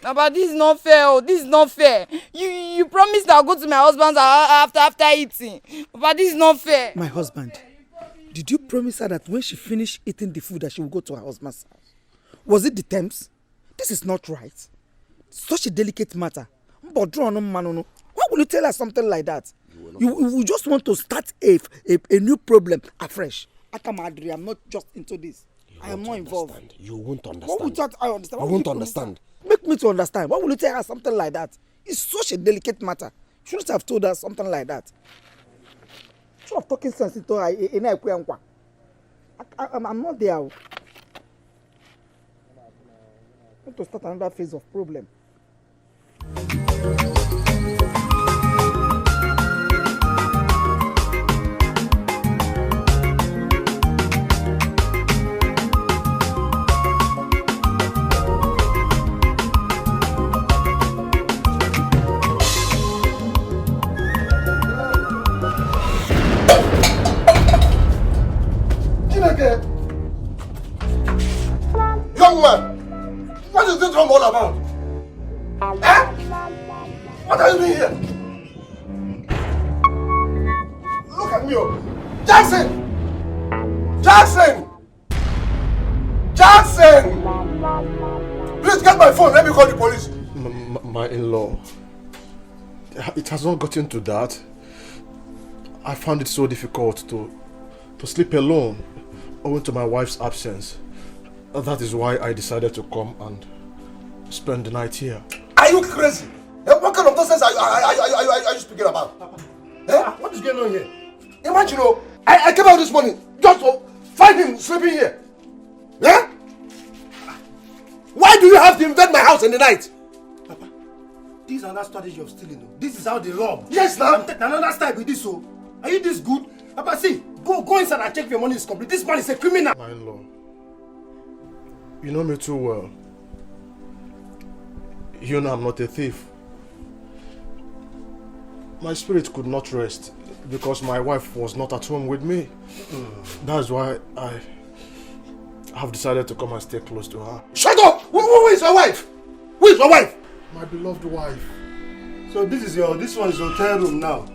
Papa, this is not fair. Oh, this is not fair. You promised I'll go to my husband's house after eating. Papa, this is not fair. My husband, did you promise her that when she finished eating the food that she will go to her husband's house? Was it the terms? This is not right. Such a delicate matter. Why will you tell her something like that? You just want to start a new problem afresh. I'm not just into this. I am not involved. You won't understand. What would I understand? You won't understand. Make me to understand. Why will you tell her something like that? It's such a delicate matter. You shouldn't have told her something like that. You should have talking sense into her. I'm not there. I want to start another phase of problem. Young man, what is this room all about? Eh? What are you doing here? Look at me, oh. Jackson! Jackson! Jackson! Please get my phone, let me call the police. My in-law, it has not gotten to that. I found it so difficult to sleep alone owing to my wife's absence. That is why I decided to come and spend the night here. Are you crazy? What kind of nonsense are you speaking about? What is going on here? Imagine, I came out this morning just to find him sleeping here. Yeah? Why do you have to invade my house in the night? Papa, this is another strategy of stealing. This is how they rob. Yes, now. Another style with this. So, are you this good? Papa, see, go inside and check if your money is complete. This man is a criminal. My in-law, you know me too well. You know I'm not a thief. My spirit could not rest because my wife was not at home with me. That's why I have decided to come and stay close to her. Shut up! Who is your wife? Who is your wife? My beloved wife. So this one is your hotel room now.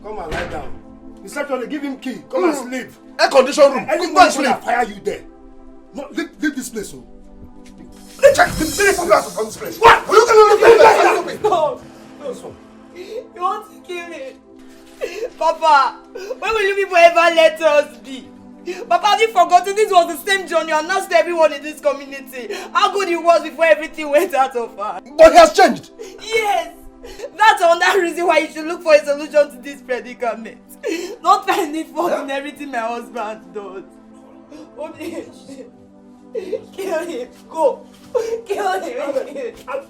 Come and lie down. Essentially, give him key. Come and sleep. Air condition room. Anyone will fire you there. No, leave this place, so. Check. Leave this place. What? Are you going to leave this place? No. This one. You want to kill me? Papa, when will you people ever let us be? Papa, have you forgotten this was the same John you announced to everyone in this community? How good he was before everything went out of hand. But he has changed. Yes. That's another reason why you should look for a solution to this predicament. Not finding fault in everything my husband does. Kill him. Go. Kill him. I'll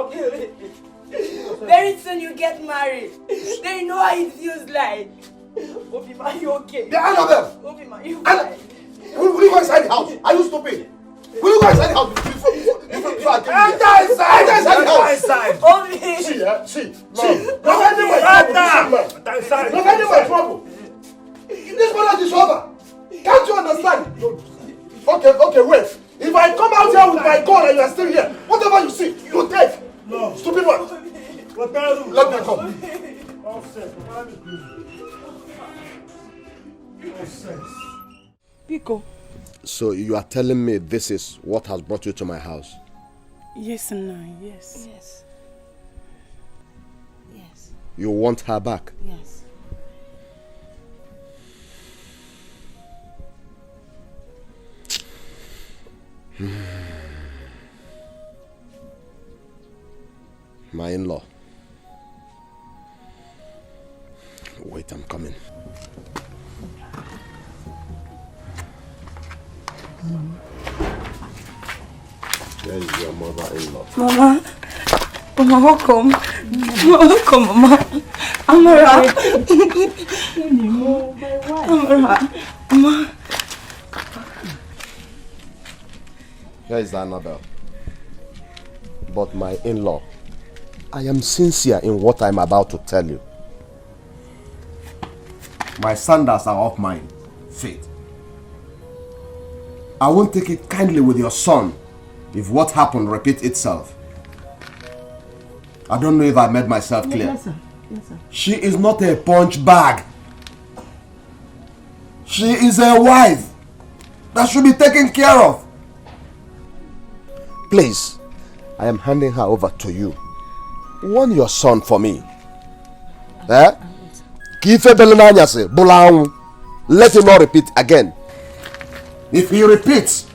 kill him. Very soon you get married. Then you know how it feels like. Obima, you okay? Yeah, Annabelle! Obima, you fine? Will you go inside the house? Are you stupid? Will you go inside the house before I get here? Enter inside the house! See, no anywhere trouble. This one is over. Can't you understand? Okay, wait. If I come out here with my gun and you are still here, whatever you see, you take. No. Stupid one. Let me come. All set. Biko. So you are telling me this is what has brought you to my house? Yes and no, yes. Yes. Yes. You want her back? Yes. My in-law. Wait, I'm coming. There is your mother-in-law. Mama, welcome. Welcome, Mama. Amara. Amara. Mama. Here is Annabelle. But my in-law, I am sincere in what I'm about to tell you. My sandals are off my feet. I won't take it kindly with your son if what happened repeats itself. I don't know if I made myself clear. Yes, sir. Yes, sir. She is not a punch bag. She is a wife that should be taken care of. Please, I am handing her over to you. Warn your son for me. Eh? Let him not repeat again. If he repeats,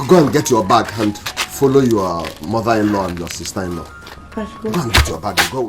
go and get your bag and follow your mother-in-law and your sister-in-law. Go and get your bag and go.